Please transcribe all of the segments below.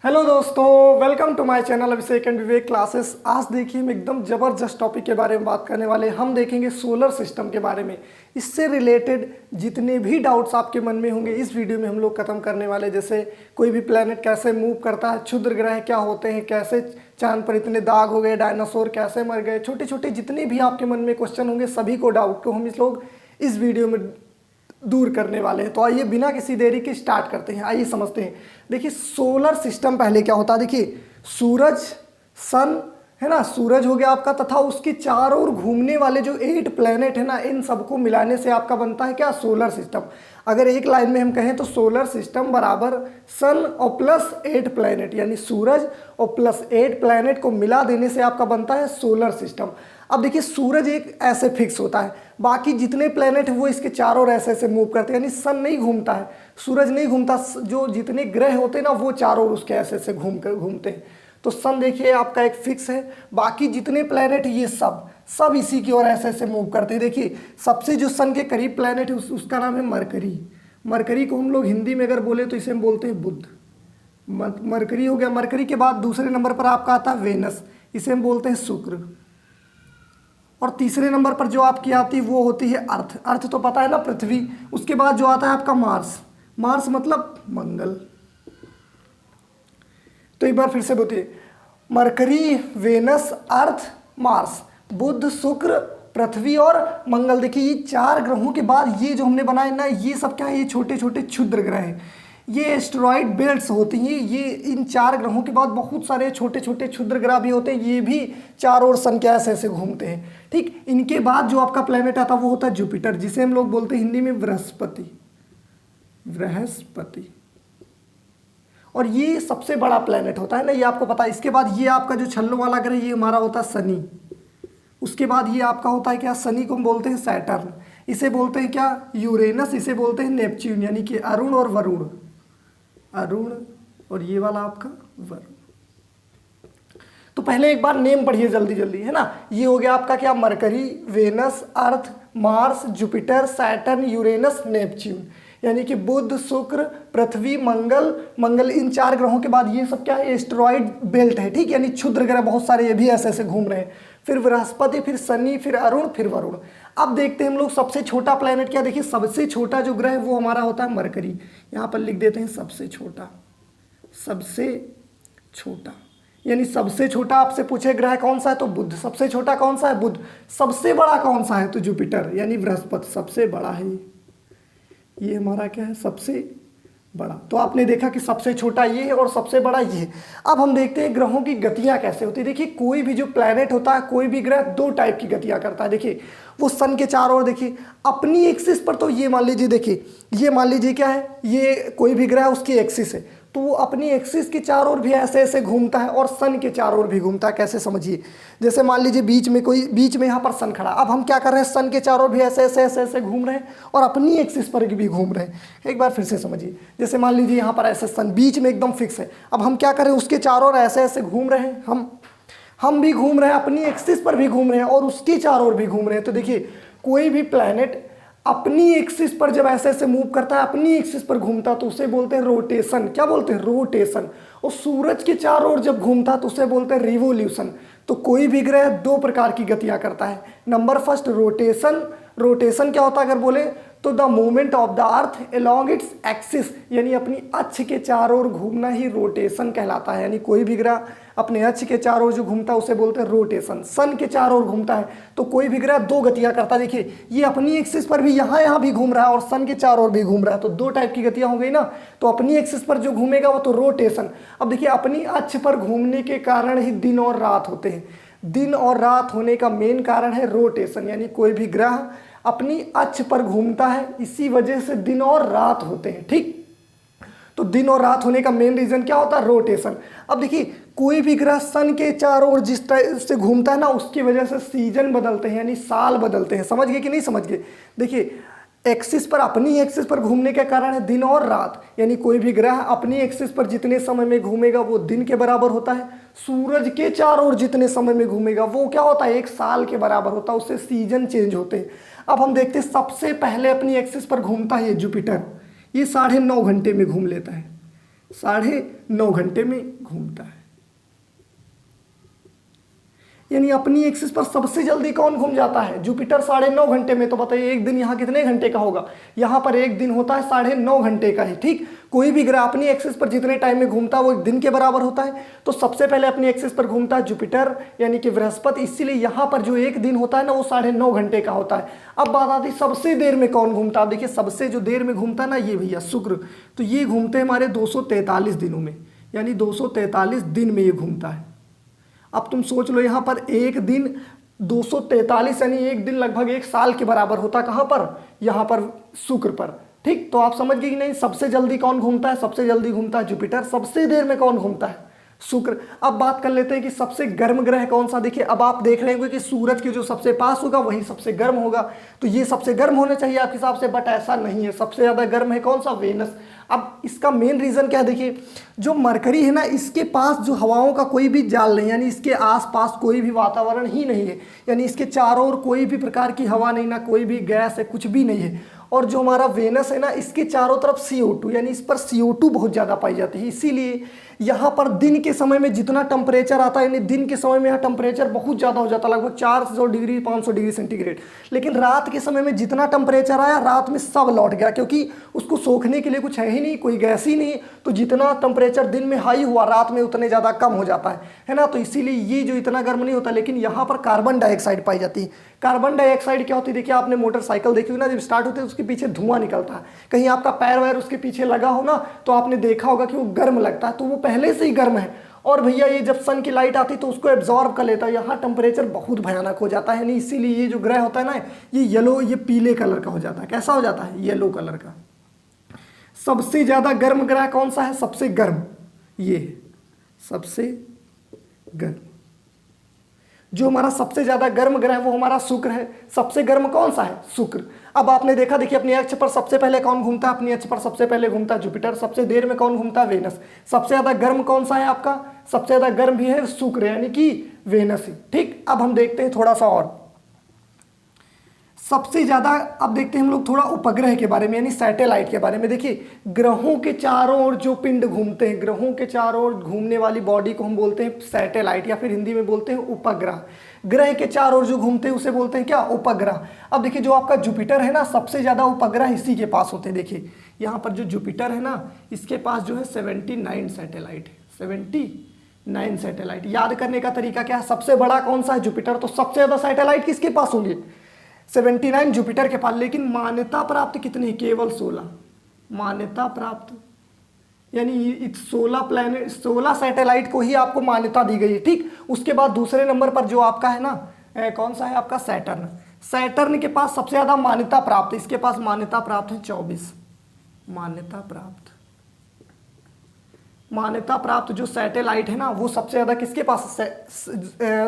Hello दोस्तों, welcome to my channel Abhishek and Vivek classes. आज देखिए हम एकदम ज़बरदस्त टॉपिक के बारे में बात करने वाले हैं। हम देखेंगे सोलर सिस्टम के बारे में। इससे रिलेटेड जितने भी डाउट्स आपके मन में होंगे इस वीडियो में हम लोग खत्म करने वाले। जैसे कोई भी प्लेनेट कैसे मूव करता है, क्षुद्र ग्रह क्या होते हैं, कैसे चांद पर इतने दाग हो गए, डायनासोर कैसे मर गए, छोटे छोटे जितने भी आपके मन में क्वेश्चन होंगे सभी को डाउट को हम इस लोग इस वीडियो में दूर करने वाले हैं। तो आइए बिना किसी देरी के स्टार्ट करते हैं। आइए समझते हैं। देखिए सोलर सिस्टम पहले क्या होता है। देखिए सूरज, सन है ना, सूरज हो गया आपका, तथा उसके चारों ओर घूमने वाले जो 8 प्लैनेट है ना, इन सबको मिलाने से आपका बनता है क्या, सोलर सिस्टम। अगर एक लाइन में हम कहें तो सोलर सिस्टम बराबर सन और प्लस 8 प्लैनेट, यानी सूरज और प्लस 8 प्लैनेट को मिला देने से आपका बनता है सोलर सिस्टम। अब देखिए सूरज एक ऐसे फिक्स होता है, बाकी जितने प्लैनेट वो इसके चारों ओर ऐसे ऐसे मूव करते हैं, यानी सन नहीं घूमता है, सूरज नहीं घूमता, जो जितने ग्रह होते हैं ना वो चारों ओर उसके ऐसे ऐसे घूमते हैं। तो सन देखिए आपका एक फिक्स है, बाकी जितने प्लैनेट ये सब इसी की ओर ऐसे ऐसे मूव करते हैं। देखिए सबसे जो सन के करीब प्लैनेट है उसका नाम है मरकरी। मरकरी को हम लोग हिंदी में अगर बोले तो इसे हम बोलते हैं बुध। मरकरी हो गया। मरकरी के बाद दूसरे नंबर पर आपका आता है वेनस, इसे हम बोलते हैं शुक्र। और तीसरे नंबर पर जो आपकी आती है वो होती है अर्थ। अर्थ तो पता है ना, पृथ्वी। उसके बाद जो आता है आपका मार्स। मार्स मतलब मंगल। तो एक बार फिर से बोलिए, मरकरी, वेनस, अर्थ, मार्स, बुध, शुक्र, पृथ्वी और मंगल। देखिए ये 4 ग्रहों के बाद ये जो हमने बनाए ना, ये सब क्या है, ये छोटे छोटे क्षुद्र ग्रह हैं, ये एस्टेरॉइड बेल्ट्स होती हैं। ये इन 4 ग्रहों के बाद बहुत सारे छोटे छोटे क्षुद्र ग्रह भी होते हैं, ये भी चारों ओर सन के ऐसे ऐसे घूमते हैं। ठीक, इनके बाद जो आपका प्लेनेट आता है वो होता है जुपिटर, जिसे हम लोग बोलते हैं हिंदी में बृहस्पति। बृहस्पति, और ये सबसे बड़ा प्लेनेट होता है ना, ये आपको पता है। इसके बाद ये आपका जो छल्लों वाला ग्रह ये हमारा होता है शनि। उसके बाद ये आपका होता है क्या, शनि को हम बोलते हैं सैटर्न, इसे बोलते हैं क्या, यूरेनस, इसे बोलते हैं नेपच्यून, यानी कि अरुण और वरुण। अरुण और ये वाला आपका वरुण। तो पहले एक बार नेम पढ़िए जल्दी जल्दी, है ना। ये हो गया आपका क्या, Mercury, Venus, Earth, Mars, Jupiter, Saturn, Uranus, Neptune, यानी कि बुध, शुक्र, पृथ्वी, मंगल। इन 4 ग्रहों के बाद ये सब क्या है, एस्टेरॉइड बेल्ट है। ठीक, यानी क्षुद्र ग्रह बहुत सारे ये भी ऐसे ऐसे घूम रहे हैं। फिर बृहस्पति, फिर शनि, फिर अरुण, फिर वरुण। अब देखते हैं हम लोग सबसे छोटा प्लेनेट क्या। देखिए सबसे छोटा जो ग्रह है वो हमारा होता है मरकरी। यहाँ पर लिख देते हैं सबसे छोटा। सबसे छोटा यानी सबसे छोटा आपसे पूछे ग्रह कौन सा है तो बुध। सबसे छोटा कौन सा है, बुध। सबसे बड़ा कौन सा है तो जुपिटर, यानी बृहस्पति सबसे बड़ा है। ये हमारा क्या है, सबसे बड़ा। तो आपने देखा कि सबसे छोटा ये है और सबसे बड़ा ये है। अब हम देखते हैं ग्रहों की गतियां कैसे होती है। देखिए कोई भी जो प्लैनेट होता है, कोई भी ग्रह 2 टाइप की गतियां करता है। देखिए वो सन के चारों ओर, देखिए अपनी एक्सिस पर, तो ये मान लीजिए, देखिए ये मान लीजिए क्या है, ये कोई भी ग्रह उसकी एक्सिस है, तो वो अपनी एक्सिस के चारों ओर भी ऐसे ऐसे घूमता है और सन के चारों ओर भी घूमता है। कैसे समझिए, जैसे मान लीजिए बीच में यहाँ पर सन खड़ा, अब हम क्या कर रहे हैं, सन के चारों ओर भी ऐसे ऐसे ऐसे ऐसे घूम रहे हैं और अपनी एक्सिस पर भी घूम रहे हैं। एक बार फिर से समझिए, जैसे मान लीजिए यहाँ पर ऐसे सन बीच में एकदम फिक्स है, अब हम क्या कर रहे हैं, उसके चारों ओर ऐसे ऐसे घूम रहे हैं, हम भी घूम रहे हैं, अपनी एक्सिस पर भी घूम रहे हैं और उसके चारों ओर भी घूम रहे हैं। तो देखिए कोई भी प्लैनेट अपनी एक्सिस पर जब ऐसे ऐसे मूव करता है, अपनी एक्सिस पर घूमता, तो उसे बोलते हैं रोटेशन। क्या बोलते हैं, रोटेशन। और सूरज के चारों ओर जब घूमता तो उसे बोलते हैं रिवोल्यूशन। तो कोई भी ग्रह 2 प्रकार की गतियां करता है। Number first rotation. रोटेशन क्या होता है अगर बोले तो the movement of the earth along its axis, यानी अपनी अक्ष के चारों ओर घूमना ही रोटेशन कहलाता है। यानी कोई भी ग्रह अपने अक्ष के चारों ओर जो घूमता है उसे बोलते हैं रोटेशन। सन के चारों ओर घूमता है तो कोई भी ग्रह 2 गतियां करता है। देखिए ये अपनी एक्सिस पर भी यहाँ भी घूम रहा है और सन के चारों ओर भी घूम रहा है, तो 2 टाइप की गतियां हो गई ना। तो अपनी एक्सिस पर जो घूमेगा वो तो रोटेशन। अब देखिए अपनी अक्ष पर घूमने के कारण ही दिन और रात होते हैं। दिन और रात होने का मेन कारण है रोटेशन, यानी कोई भी ग्रह अपनी अक्ष पर घूमता है, इसी वजह से दिन और रात होते हैं। ठीक, तो दिन और रात होने का मेन रीजन क्या होता है, रोटेशन। अब देखिए कोई भी ग्रह सन के चारों ओर जिस टाइप से घूमता है ना, उसकी वजह से सीजन बदलते हैं, यानी साल बदलते हैं। समझ गए कि नहीं समझ गए। देखिए एक्सिस पर, अपनी एक्सिस पर घूमने के कारण है दिन और रात, यानी कोई भी ग्रह अपनी एक्सिस पर जितने समय में घूमेगा वो दिन के बराबर होता है। सूरज के चारों ओर जितने समय में घूमेगा वो क्या होता है, 1 साल के बराबर होता है। उससे सीजन चेंज होते हैं। अब हम देखते हैं सबसे पहले अपनी एक्सिस पर घूमता है ये जुपिटर। ये 9.5 घंटे में घूम लेता है। 9.5 घंटे में घूमता है। यानी अपनी एक्सिस पर सबसे जल्दी कौन घूम जाता है? जुपिटर 9.5 घंटे में। तो बताइए एक दिन यहाँ कितने घंटे का होगा? यहाँ पर एक दिन होता है 9.5 घंटे का ही। ठीक, कोई भी ग्रह अपनी एक्सिस पर जितने टाइम में घूमता है वो एक दिन के बराबर होता है। तो सबसे पहले अपनी एक्सिस पर घूमता है जुपिटर यानी कि बृहस्पति, इसीलिए यहाँ पर जो एक दिन होता है ना वो 9.5 घंटे का होता है। अब बात आती है सबसे देर में कौन घूमता है। देखिए सबसे जो देर में घूमता है ना ये भैया शुक्र, तो ये घूमते हैं हमारे 243 दिनों में, यानी 243 दिन में ये घूमता है। अब तुम सोच लो यहाँ पर एक दिन 243 यानी एक दिन लगभग 1 साल के बराबर होता। कहाँ पर? यहाँ पर शुक्र पर। ठीक, तो आप समझ गए कि नहीं सबसे जल्दी कौन घूमता है? सबसे जल्दी घूमता है जुपिटर। सबसे देर में कौन घूमता है? शुक्र। अब बात कर लेते हैं कि सबसे गर्म ग्रह कौन सा। देखिए अब आप देख रहे होंगे कि सूरज के जो सबसे पास होगा वही सबसे गर्म होगा, तो ये सबसे गर्म होना चाहिए आपके हिसाब से, बट ऐसा नहीं है। सबसे ज़्यादा गर्म है कौन सा? वेनस। अब इसका मेन रीज़न क्या है? देखिए जो मरकरी है ना इसके पास जो हवाओं का कोई भी जाल नहीं, यानी इसके आसपास कोई भी वातावरण ही नहीं है, यानी इसके चारों ओर कोई भी प्रकार की हवा नहीं, ना कोई भी गैस है, कुछ भी नहीं है। और जो हमारा वेनस है ना इसके चारों तरफ CO2 यानी इस पर CO2 बहुत ज़्यादा पाई जाती है, इसीलिए यहाँ पर दिन के समय में जितना टेम्परेचर आता है, यानी दिन के समय में यहाँ टेम्परेचर बहुत ज़्यादा हो जाता है, लगभग 400 डिग्री 500 डिग्री सेंटीग्रेड। लेकिन रात के समय में जितना टेम्परेचर आया रात में सब लौट गया, क्योंकि उसको सोखने के लिए कुछ है ही नहीं, कोई गैस ही नहीं, तो जितना टेम्परेचर दिन में हाई हुआ रात में उतने ज़्यादा कम हो जाता है ना। तो इसीलिए ये जो इतना गर्म नहीं होता। लेकिन यहाँ पर कार्बन डाइऑक्साइड पाई जाती है। कार्बन डाइऑक्साइड क्या होती है? देखिए आपने मोटरसाइकिल देखी होगी ना, जब स्टार्ट होती है उसके पीछे धुआं निकलता है, कहीं आपका पैर वैर उसके पीछे लगा हो ना तो आपने देखा होगा कि वो गर्म लगता है, तो वो पहले से ही गर्म है। और भैया ये जब सन की लाइट आती है तो उसको एब्जॉर्ब कर लेता है, यहाँ टेम्परेचर बहुत भयानक हो जाता है। यानी इसीलिए ये जो ग्रह होता है ना ये येलो, ये पीले कलर का हो जाता है। कैसा हो जाता है? येलो कलर का। सबसे ज़्यादा गर्म ग्रह कौन सा है? सबसे गर्म ये है, सबसे गर्म। जो हमारा सबसे ज़्यादा गर्म ग्रह वो हमारा शुक्र है। सबसे गर्म कौन सा है? शुक्र। अब आपने देखा, देखिए अपनी अक्ष पर सबसे पहले कौन घूमता है? अपनी अक्ष पर सबसे पहले घूमता है जुपिटर। सबसे देर में कौन घूमता है? वेनस। सबसे ज़्यादा गर्म कौन सा है आपका? सबसे ज़्यादा गर्म भी है शुक्र यानी कि वेनस ही। ठीक, अब हम देखते हैं थोड़ा सा और सबसे ज़्यादा। अब देखते हैं हम लोग थोड़ा उपग्रह के बारे में, यानी सैटेलाइट के बारे में। देखिए ग्रहों के चारों ओर जो पिंड घूमते हैं, ग्रहों के चारों ओर घूमने वाली बॉडी को हम बोलते हैं सैटेलाइट, या फिर हिंदी में बोलते हैं उपग्रह। ग्रह के चारों ओर जो घूमते हैं उसे बोलते हैं क्या? उपग्रह। अब देखिए जो आपका जुपिटर है ना सबसे ज़्यादा उपग्रह इसी के पास होते हैं। देखिए यहाँ पर जो जुपिटर है ना इसके पास जो है 79 सैटेलाइट है, 79 सैटेलाइट। याद करने का तरीका क्या है? सबसे बड़ा कौन सा है? जुपिटर। तो सबसे ज़्यादा सैटेलाइट किसके पास होंगे? 79 जुपिटर के पास। लेकिन मान्यता प्राप्त कितने? केवल 16 मान्यता प्राप्त, यानी 16 प्लैनेट, 16 सैटेलाइट को ही आपको मान्यता दी गई है। ठीक, उसके बाद दूसरे नंबर पर जो आपका है ना कौन सा है आपका? सैटर्न। सैटर्न के पास सबसे ज़्यादा मान्यता प्राप्त, इसके पास मान्यता प्राप्त है 24 मान्यता प्राप्त। मान्यता प्राप्त जो सैटेलाइट है ना वो सबसे ज़्यादा किसके पास?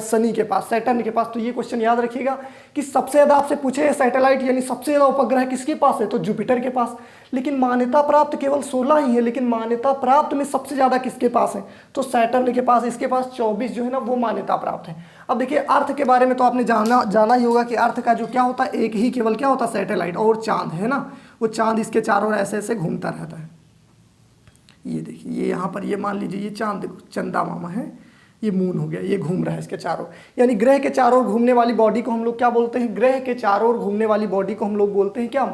शनि के पास, सैटर्न के पास। तो ये क्वेश्चन याद रखिएगा कि सबसे ज़्यादा आपसे पूछे सैटेलाइट यानी सबसे ज़्यादा उपग्रह किसके पास है? तो जुपिटर के पास। लेकिन मान्यता प्राप्त केवल 16 ही है, लेकिन मान्यता प्राप्त में सबसे ज़्यादा किसके पास है? तो सैटर्न के पास। इसके पास 24 जो है ना वो मान्यता प्राप्त है। अब देखिए अर्थ के बारे में तो आपने जाना ही होगा कि अर्थ का जो क्या होता है एक ही केवल क्या होता है? सैटेलाइट। और चाँद है ना, वो चाँद इसके चारों ओर ऐसे ऐसे घूमता रहता है। ये देखिए ये यहाँ पर ये मान लीजिए ये चांद, देखो चंदा मामा है, ये मून हो गया, ये घूम रहा है इसके चारों। यानी ग्रह के चारों ओर घूमने वाली बॉडी को हम लोग क्या बोलते हैं? ग्रह के चारों ओर घूमने वाली बॉडी को हम लोग बोलते हैं क्या?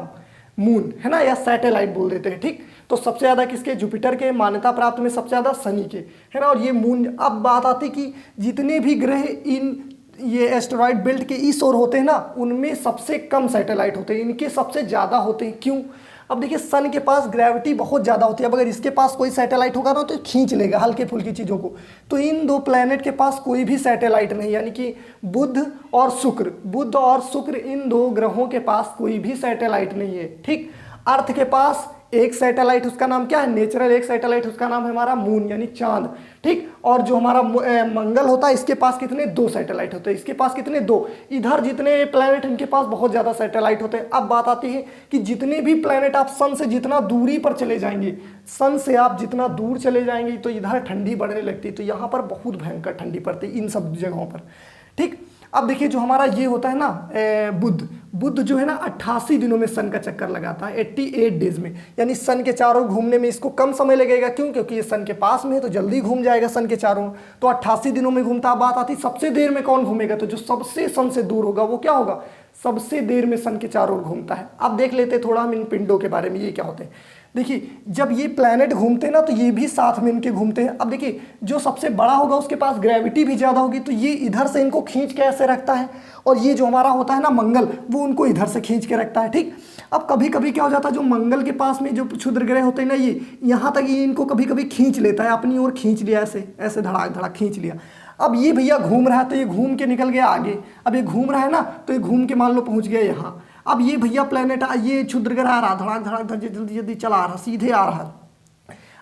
मून, है ना, या सैटेलाइट बोल देते हैं। ठीक, तो सबसे ज़्यादा किसके? जुपिटर के। मान्यता प्राप्त में सबसे ज़्यादा शनि के, है ना, और ये मून। अब बात आती कि जितने भी ग्रह इन ये एस्टेरॉयड बेल्ट के इस ओर होते हैं ना उनमें सबसे कम सैटेलाइट होते हैं, इनके सबसे ज़्यादा होते हैं। क्यों? अब देखिए सन के पास ग्रेविटी बहुत ज़्यादा होती है। अब अगर इसके पास कोई सैटेलाइट होगा ना तो खींच लेगा हल्के फुल्की चीज़ों को। तो इन दो प्लैनेट के पास कोई भी सैटेलाइट नहीं, यानी कि बुध और शुक्र इन दो ग्रहों के पास कोई भी सैटेलाइट नहीं है। ठीक, अर्थ के पास एक सैटेलाइट, उसका नाम क्या है? नेचुरल एक सैटेलाइट, उसका नाम है हमारा मून यानी चांद। ठीक, और जो हमारा मंगल होता है इसके पास कितने? 2 सैटेलाइट होते हैं। इसके पास कितने? 2। इधर जितने प्लैनेट इनके पास बहुत ज़्यादा सैटेलाइट होते हैं। अब बात आती है कि जितने भी प्लैनेट आप सन से जितना दूरी पर चले जाएंगे, सन से आप जितना दूर चले जाएंगे तो इधर ठंडी बढ़ने लगती है। तो यहाँ पर बहुत भयंकर ठंडी पड़ती है इन सब जगहों पर। ठीक, अब देखिए जो हमारा ये होता है ना बुध, बुध जो है ना 88 दिनों में सन का चक्कर लगाता है, 88 डेज में, यानी सन के चारों घूमने में इसको कम समय लगेगा। क्यों? क्योंकि ये सन के पास में है तो जल्दी घूम जाएगा सन के चारों, तो 88 दिनों में घूमता। बात आती सबसे देर में कौन घूमेगा, तो जो सबसे सन से दूर होगा वो क्या होगा, सबसे देर में सन के चारों ओर घूमता है। अब देख लेते थोड़ा हम इन पिंडों के बारे में, ये क्या होते हैं। देखिए जब ये प्लैनेट घूमते हैं ना तो ये भी साथ में इनके घूमते हैं। अब देखिए जो सबसे बड़ा होगा उसके पास ग्रेविटी भी ज़्यादा होगी, तो ये इधर से इनको खींच के ऐसे रखता है, और ये जो हमारा होता है ना मंगल, वो उनको इधर से खींच के रखता है। ठीक, अब कभी कभी क्या हो जाता है, जो मंगल के पास में जो क्षुद्र ग्रह होते हैं ना, ये यहाँ तक ये इनको कभी कभी खींच लेता है, अपनी ओर खींच लिया, ऐसे ऐसे धड़ाक धड़ाक खींच लिया। अब ये भैया घूम रहा है तो ये घूम के निकल गया आगे। अब ये घूम रहा है ना तो ये घूम के मान लो पहुंच गया यहाँ। अब ये भैया प्लेनेट ये क्षुद्र ग्रह आ रहा, धड़ाक धड़ाक जल्दी जल्दी चला आ रहा, सीधे आ रहा।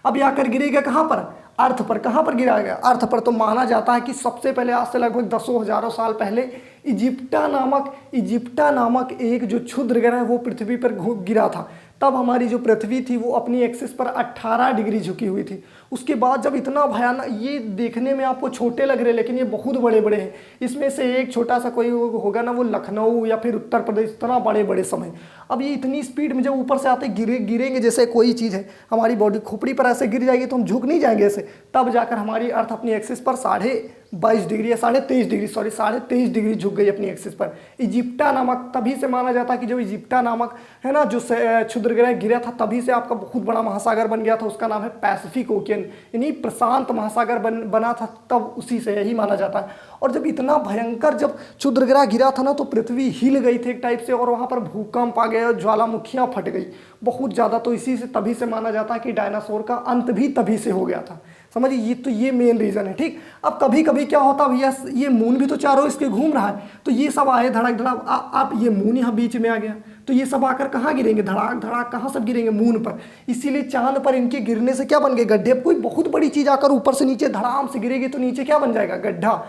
अब ये आकर गिरेगा कहाँ पर, अर्थ पर। कहाँ पर गिराएगा, अर्थ पर। तो माना जाता है कि सबसे पहले आज से लगभग 10,000 साल पहले इजिप्टा नामक एक जो क्षुद्र ग्रह वो पृथ्वी पर गिरा था। तब हमारी जो पृथ्वी थी वो अपनी एक्सिस पर 18 डिग्री झुकी हुई थी। उसके बाद जब इतना भयानक, ये देखने में आपको छोटे लग रहे हैं लेकिन ये बहुत बड़े बड़े हैं। इसमें से एक छोटा सा कोई होगा ना, वो लखनऊ या फिर उत्तर प्रदेश, इतना बड़े बड़े समय। अब ये इतनी स्पीड में जब ऊपर से आते गिरेंगे जैसे कोई चीज़ है, हमारी बॉडी खोपड़ी पर ऐसे गिर जाएगी तो हम झुक नहीं जाएंगे ऐसे, तब जाकर हमारी अर्थ अपनी एक्सिस पर 22.5 डिग्री या 23.5 डिग्री, सॉरी 23.5 डिग्री झुक गई अपनी एक्सिस पर। इजिप्टा नामक, तभी से माना जाता है कि जो इजिप्टा नामक है ना जो क्षुद्र ग्रह गिरा था, तभी से आपका बहुत बड़ा महासागर बन गया था। उसका नाम है पैसिफिक ओशियन, यानी प्रशांत महासागर बना था, तब उसी से यही माना जाता है। और जब इतना भयंकर जब क्षुद्र ग्रह गिरा था ना तो पृथ्वी हिल गई थी एक टाइप से, और वहाँ पर भूकंप आ गया, ज्वालामुखियाँ फट गई बहुत ज़्यादा। तो इसी से, तभी से माना जाता है कि डायनासोर का अंत भी तभी से हो गया था। समझिए, ये तो ये मेन रीज़न है। ठीक, अब कभी कभी क्या होता भैया, ये मून भी तो चारों इसके घूम रहा है, तो ये सब आए धड़क धड़क, आप ये मून यहाँ बीच में आ गया, तो ये सब आकर कहाँ गिरेंगे, धड़ाक धड़ाक, कहाँ सब गिरेंगे, मून पर। इसीलिए चांद पर इनके गिरने से क्या बन गए, गड्ढे। अब कोई बहुत बड़ी चीज़ आकर ऊपर से नीचे धड़ाम से गिरेगी तो नीचे क्या बन जाएगा, गड्ढा।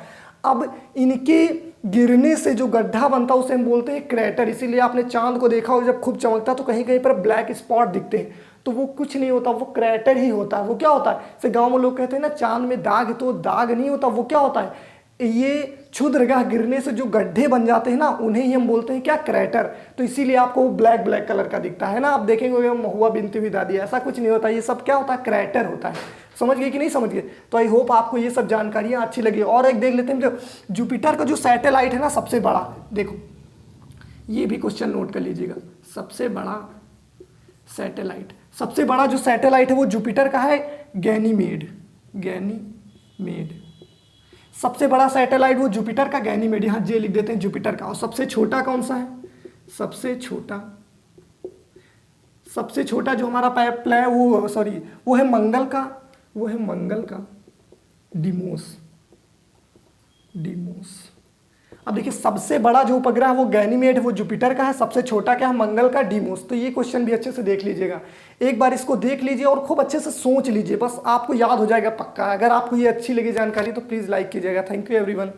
अब इनके गिरने से जो गड्ढा बनता है उसे हम बोलते हैं क्रैटर। इसीलिए आपने चांद को देखा हो, जब खूब चमकता तो कहीं कहीं पर ब्लैक स्पॉट दिखते हैं, तो वो कुछ नहीं होता, वो क्रैटर ही होता है। वो क्या होता है, जैसे गांव में लोग कहते हैं ना चांद में दाग, तो दाग नहीं होता, वो क्या होता है, ये क्षुद्र ग्रह गिरने से जो गड्ढे बन जाते हैं ना, उन्हें ही हम बोलते हैं क्या, क्रैटर। तो इसीलिए आपको वो ब्लैक ब्लैक कलर का दिखता है ना। आप देखेंगे महुआ बिनती हुई दादी, ऐसा कुछ नहीं होता, ये सब क्या होता है, क्रैटर होता है। समझ गए कि नहीं समझ गए? तो आई होप आपको ये सब जानकारियाँ अच्छी लगी। और एक देख लेते हैं, जो जुपिटर का जो सैटेलाइट है ना सबसे बड़ा, देखो ये भी क्वेश्चन नोट कर लीजिएगा। सबसे बड़ा सैटेलाइट, सबसे बड़ा जो सैटेलाइट है वो जुपिटर का है, गैनीमेड। सबसे बड़ा सैटेलाइट वो जुपिटर का गैनीमेड, यहाँ जे लिख देते हैं जुपिटर का। और सबसे छोटा कौन सा है, सबसे छोटा जो हमारा वो है मंगल का, डिमोस। अब देखिए सबसे बड़ा जो उपग्रह वो गैनीमेड है, वो जुपिटर का है। सबसे छोटा क्या है, मंगल का, डिमोस। तो ये क्वेश्चन भी अच्छे से देख लीजिएगा, एक बार इसको देख लीजिए और खूब अच्छे से सोच लीजिए, बस आपको याद हो जाएगा पक्का। अगर आपको ये अच्छी लगी जानकारी तो प्लीज़ लाइक कीजिएगा। Thank you everyone.